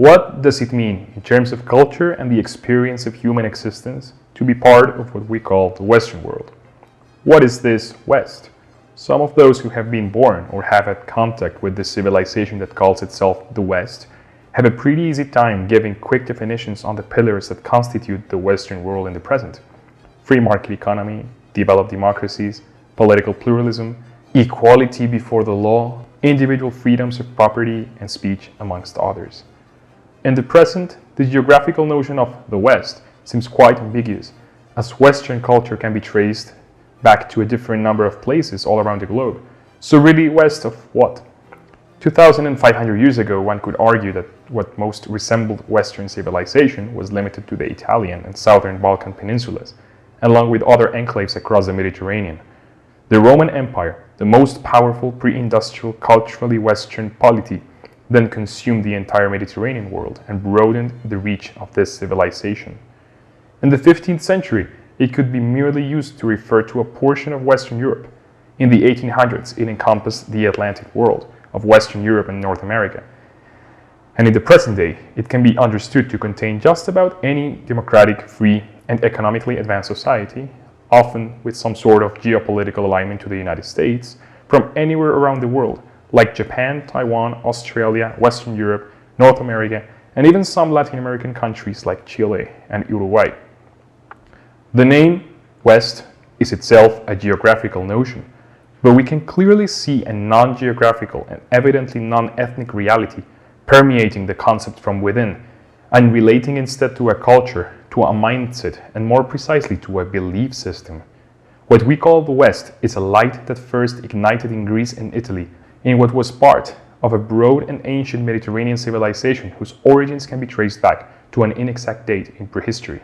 What does it mean in terms of culture and the experience of human existence to be part of what we call the Western world? What is this West? Some of those who have been born or have had contact with the civilization that calls itself the West have a pretty easy time giving quick definitions on the pillars that constitute the Western world in the present. Free market economy, developed democracies, political pluralism, equality before the law, individual freedoms of property and speech, amongst others. In the present, the geographical notion of the West seems quite ambiguous, as Western culture can be traced back to a different number of places all around the globe. So really, west of what? 2,500 years ago, one could argue that what most resembled Western civilization was limited to the Italian and Southern Balkan peninsulas, along with other enclaves across the Mediterranean. The Roman Empire, the most powerful pre-industrial culturally Western polity, then consumed the entire Mediterranean world and broadened the reach of this civilization. In the 15th century, it could be merely used to refer to a portion of Western Europe. In the 1800s, it encompassed the Atlantic world of Western Europe and North America. And in the present day, it can be understood to contain just about any democratic, free, and economically advanced society, often with some sort of geopolitical alignment to the United States, from anywhere around the world, like Japan, Taiwan, Australia, Western Europe, North America, and even some Latin American countries like Chile and Uruguay. The name West is itself a geographical notion, but we can clearly see a non-geographical and evidently non-ethnic reality permeating the concept from within, and relating instead to a culture, to a mindset, and more precisely to a belief system. What we call the West is a light that first ignited in Greece and Italy, in what was part of a broad and ancient Mediterranean civilization whose origins can be traced back to an inexact date in prehistory.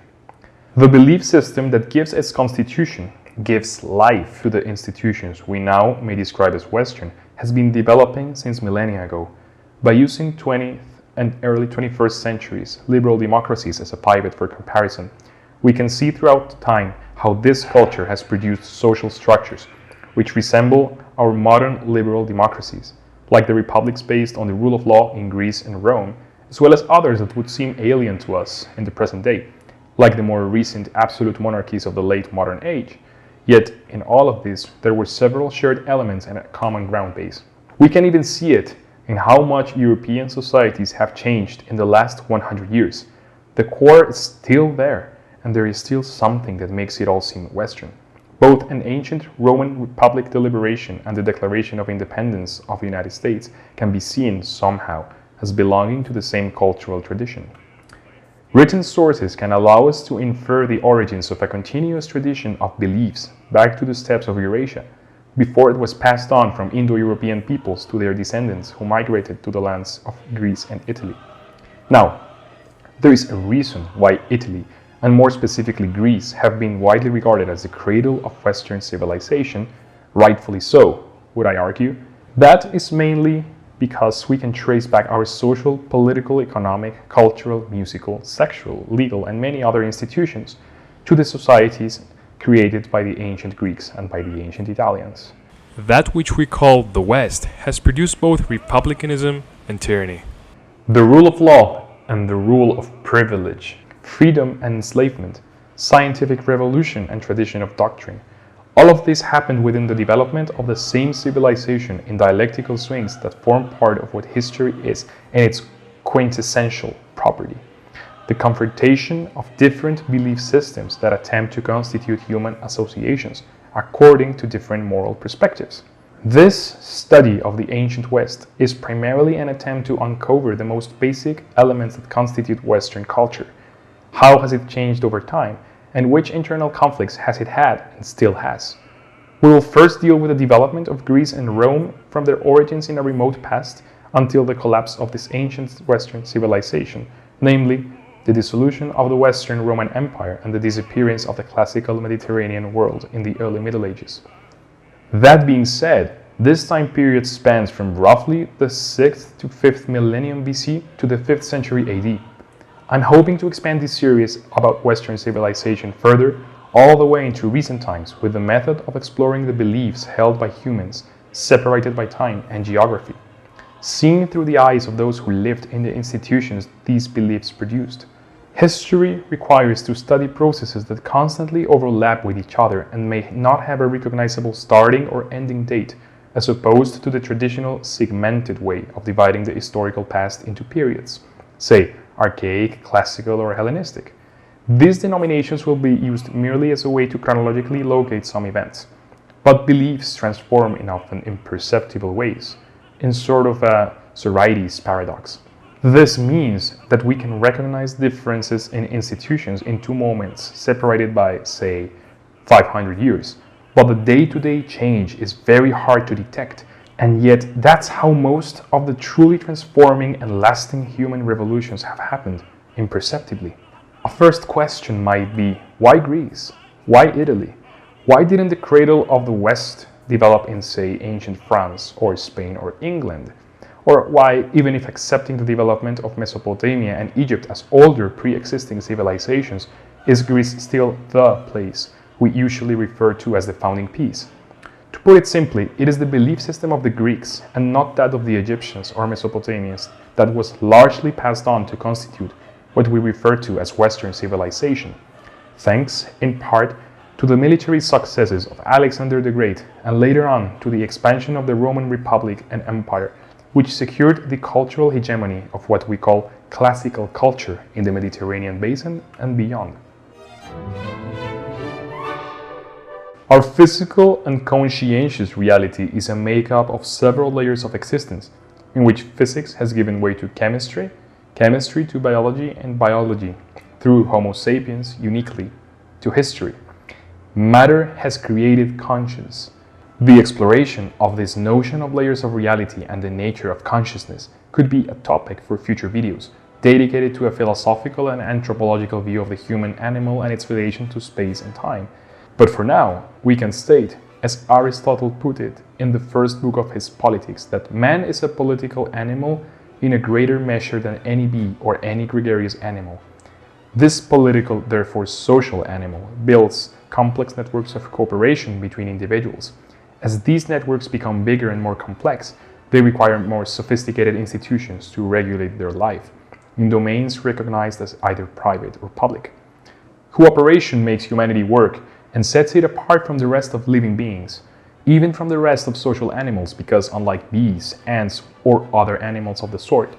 The belief system that gives its constitution, gives life to the institutions we now may describe as Western, has been developing since millennia ago. By using 20th and early 21st centuries liberal democracies as a pivot for comparison, we can see throughout time how this culture has produced social structures which resemble our modern liberal democracies, like the republics based on the rule of law in Greece and Rome, as well as others that would seem alien to us in the present day, like the more recent absolute monarchies of the late modern age. Yet, in all of this, there were several shared elements and a common ground base. We can even see it in how much European societies have changed in the last 100 years. The core is still there, and there is still something that makes it all seem Western. Both an ancient Roman Republic deliberation and the Declaration of Independence of the United States can be seen somehow as belonging to the same cultural tradition. Written sources can allow us to infer the origins of a continuous tradition of beliefs back to the steppes of Eurasia, before it was passed on from Indo-European peoples to their descendants who migrated to the lands of Greece and Italy. Now, there is a reason why Italy, and more specifically Greece, have been widely regarded as the cradle of Western civilization, rightfully so, would I argue. That is mainly because we can trace back our social, political, economic, cultural, musical, sexual, legal, and many other institutions to the societies created by the ancient Greeks and by the ancient Italians. That which we call the West has produced both republicanism and tyranny. The rule of law and the rule of privilege, freedom and enslavement, scientific revolution and tradition of doctrine. All of this happened within the development of the same civilization in dialectical swings that form part of what history is and its quintessential property. The confrontation of different belief systems that attempt to constitute human associations according to different moral perspectives. This study of the ancient West is primarily an attempt to uncover the most basic elements that constitute Western culture. How has it changed over time, and which internal conflicts has it had and still has? We will first deal with the development of Greece and Rome from their origins in a remote past until the collapse of this ancient Western civilization, namely the dissolution of the Western Roman Empire and the disappearance of the classical Mediterranean world in the early Middle Ages. That being said, this time period spans from roughly the 6th to 5th millennium BC to the 5th century AD. I'm hoping to expand this series about Western civilization further, all the way into recent times, with the method of exploring the beliefs held by humans, separated by time and geography. seen through the eyes of those who lived in the institutions these beliefs produced. History requires to study processes that constantly overlap with each other and may not have a recognizable starting or ending date, as opposed to the traditional segmented way of dividing the historical past into periods, say archaic, classical, or Hellenistic. These denominations will be used merely as a way to chronologically locate some events, but beliefs transform in often imperceptible ways, in sort of a Sorites paradox. This means that we can recognize differences in institutions in two moments separated by, say, 500 years, but the day-to-day change is very hard to detect, and yet that's how most of the truly transforming and lasting human revolutions have happened, imperceptibly. A first question might be, why Greece? Why Italy? Why didn't the cradle of the West develop in, say, ancient France or Spain or England? Or why, even if accepting the development of Mesopotamia and Egypt as older pre-existing civilizations, is Greece still the place we usually refer to as the founding piece? To put it simply, it is the belief system of the Greeks and not that of the Egyptians or Mesopotamians that was largely passed on to constitute what we refer to as Western civilization, thanks, in part, to the military successes of Alexander the Great and later on to the expansion of the Roman Republic and Empire, which secured the cultural hegemony of what we call classical culture in the Mediterranean basin and beyond. Our physical and conscientious reality is a makeup of several layers of existence, in which physics has given way to chemistry, chemistry to biology, and biology, through Homo sapiens uniquely, to history. Matter has created conscience. The exploration of this notion of layers of reality and the nature of consciousness could be a topic for future videos, dedicated to a philosophical and anthropological view of the human animal and its relation to space and time. But for now, we can state, as Aristotle put it in the first book of his Politics, that man is a political animal in a greater measure than any bee or any gregarious animal. This political, therefore social animal, builds complex networks of cooperation between individuals. As these networks become bigger and more complex, they require more sophisticated institutions to regulate their life, in domains recognized as either private or public. Cooperation makes humanity work and sets it apart from the rest of living beings, even from the rest of social animals, because unlike bees, ants, or other animals of the sort,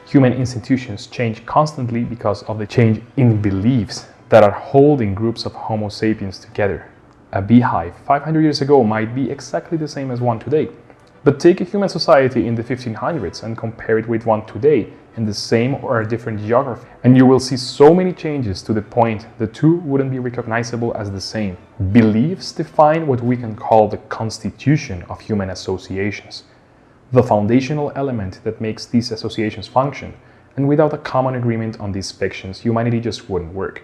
human institutions change constantly because of the change in beliefs that are holding groups of Homo sapiens together. A beehive 500 years ago might be exactly the same as one today, but take a human society in the 1500s and compare it with one today in the same or a different geography, and you will see so many changes to the point the two wouldn't be recognizable as the same. Beliefs define what we can call the constitution of human associations, the foundational element that makes these associations function, and without a common agreement on these fictions, humanity just wouldn't work.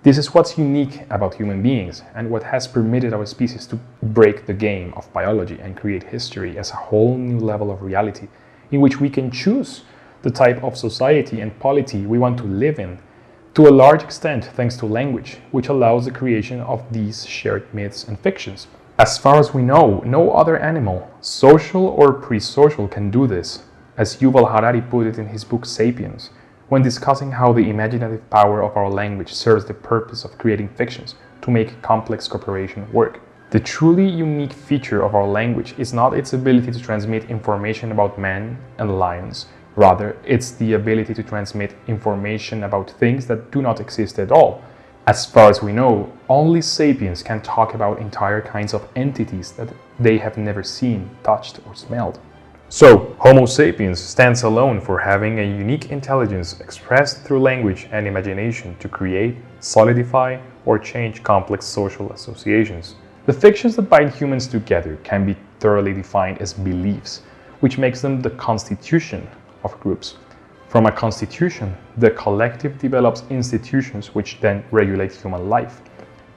This is what's unique about human beings and what has permitted our species to break the game of biology and create history as a whole new level of reality in which we can choose the type of society and polity we want to live in, to a large extent thanks to language, which allows the creation of these shared myths and fictions. As far as we know, no other animal, social or pre-social, can do this, as Yuval Harari put it in his book Sapiens, when discussing how the imaginative power of our language serves the purpose of creating fictions to make complex cooperation work. The truly unique feature of our language is not its ability to transmit information about men and lions. Rather, it's the ability to transmit information about things that do not exist at all. As far as we know, only sapiens can talk about entire kinds of entities that they have never seen, touched, or smelled. So, Homo sapiens stands alone for having a unique intelligence expressed through language and imagination to create, solidify, or change complex social associations. The fictions that bind humans together can be thoroughly defined as beliefs, which makes them the constitution of groups. From a constitution, the collective develops institutions which then regulate human life.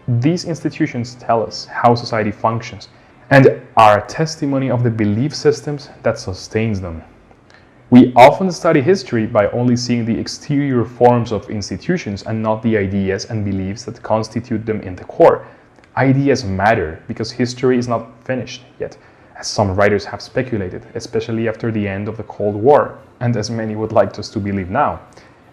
These institutions tell us how society functions and are a testimony of the belief systems that sustains them. We often study history by only seeing the exterior forms of institutions and not the ideas and beliefs that constitute them in the core. Ideas matter because history is not finished yet, as some writers have speculated, especially after the end of the Cold War, and as many would like us to believe now.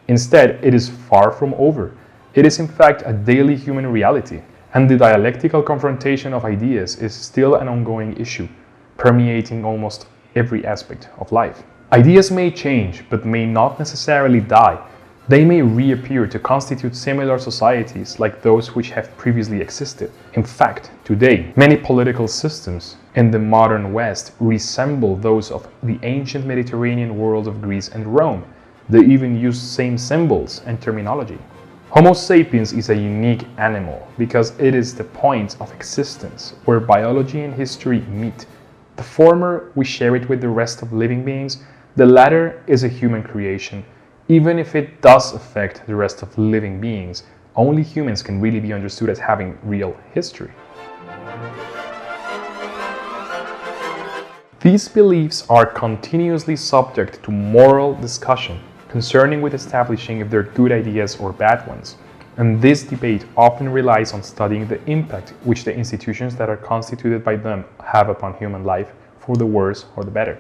Instead, it is far from over. It is in fact a daily human reality, and the dialectical confrontation of ideas is still an ongoing issue, permeating almost every aspect of life. Ideas may change, but may not necessarily die. They may reappear to constitute similar societies like those which have previously existed. In fact, today, many political systems in the modern West resemble those of the ancient Mediterranean world of Greece and Rome. They even use same symbols and terminology. Homo sapiens is a unique animal because it is the point of existence where biology and history meet. The former, we share it with the rest of living beings. The latter is a human creation. Even if it does affect the rest of living beings, only humans can really be understood as having real history. These beliefs are continuously subject to moral discussion concerning with establishing if they're good ideas or bad ones. And this debate often relies on studying the impact which the institutions that are constituted by them have upon human life, for the worse or the better.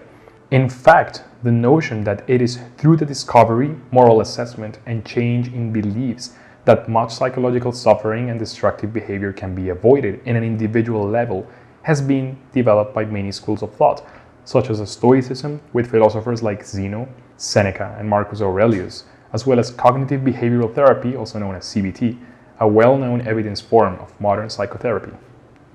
In fact, the notion that it is through the discovery, moral assessment, and change in beliefs that much psychological suffering and destructive behavior can be avoided in an individual level has been developed by many schools of thought, such as Stoicism with philosophers like Zeno, Seneca, and Marcus Aurelius, as well as cognitive behavioral therapy, also known as CBT, a well-known evidence form of modern psychotherapy.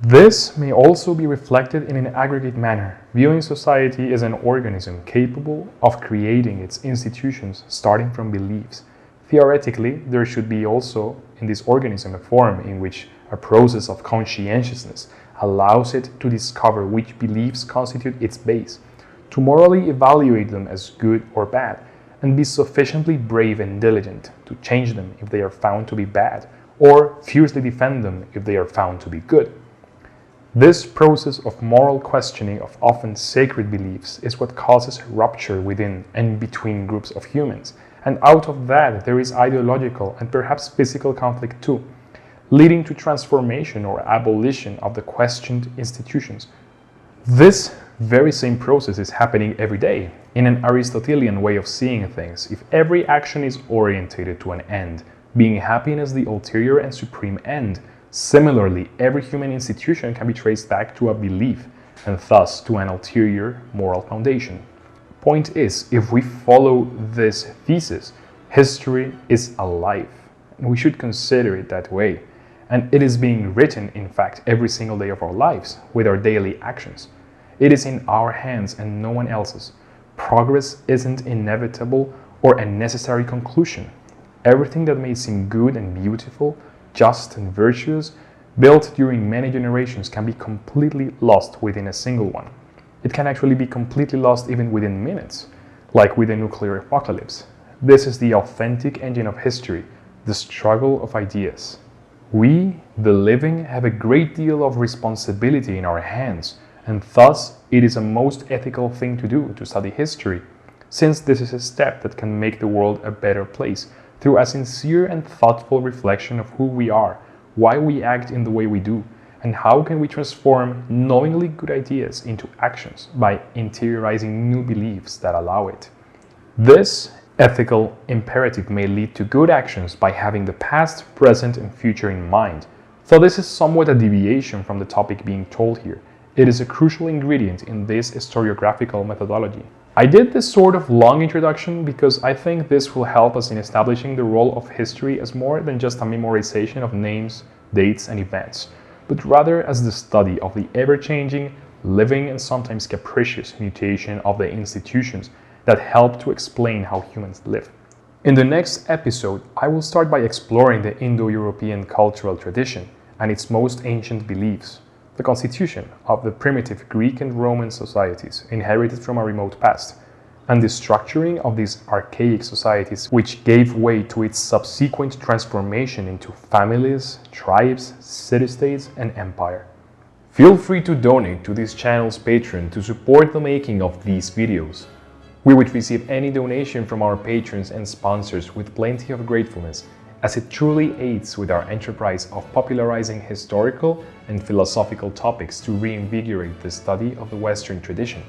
This may also be reflected in an aggregate manner, viewing society as an organism capable of creating its institutions starting from beliefs. Theoretically, there should be also in this organism a form in which a process of conscientiousness allows it to discover which beliefs constitute its base, to morally evaluate them as good or bad, and be sufficiently brave and diligent to change them if they are found to be bad, or fiercely defend them if they are found to be good. This process of moral questioning of often sacred beliefs is what causes rupture within and between groups of humans, and out of that there is ideological and perhaps physical conflict too, leading to transformation or abolition of the questioned institutions. This very same process is happening every day in an Aristotelian way of seeing things. If every action is orientated to an end, being happiness the ulterior and supreme end, similarly, every human institution can be traced back to a belief and thus to an ulterior moral foundation. Point is, if we follow this thesis, history is alive, and we should consider it that way. And it is being written, in fact, every single day of our lives with our daily actions. It is in our hands and no one else's. Progress isn't inevitable or a necessary conclusion. Everything that may seem good and beautiful, just and virtuous, built during many generations can be completely lost within a single one. It can actually be completely lost even within minutes, like with a nuclear apocalypse. This is the authentic engine of history, the struggle of ideas. We, the living, have a great deal of responsibility in our hands, and thus it is a most ethical thing to do to study history, since this is a step that can make the world a better place through a sincere and thoughtful reflection of who we are, why we act in the way we do, and how can we transform knowingly good ideas into actions by interiorizing new beliefs that allow it. This ethical imperative may lead to good actions by having the past, present, and future in mind. Though this is somewhat a deviation from the topic being told here, it is a crucial ingredient in this historiographical methodology. I did this sort of long introduction because I think this will help us in establishing the role of history as more than just a memorization of names, dates, and events, but rather as the study of the ever-changing, living, and sometimes capricious mutation of the institutions that help to explain how humans live. In the next episode, I will start by exploring the Indo-European cultural tradition and its most ancient beliefs, the constitution of the primitive Greek and Roman societies inherited from a remote past, and the structuring of these archaic societies which gave way to its subsequent transformation into families, tribes, city-states, and empire. Feel free to donate to this channel's Patreon to support the making of these videos. We would receive any donation from our patrons and sponsors with plenty of gratefulness, as it truly aids with our enterprise of popularizing historical and philosophical topics to reinvigorate the study of the Western tradition.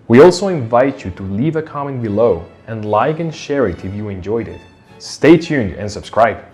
We also invite you to leave a comment below and like and share it if you enjoyed it. Stay tuned and subscribe.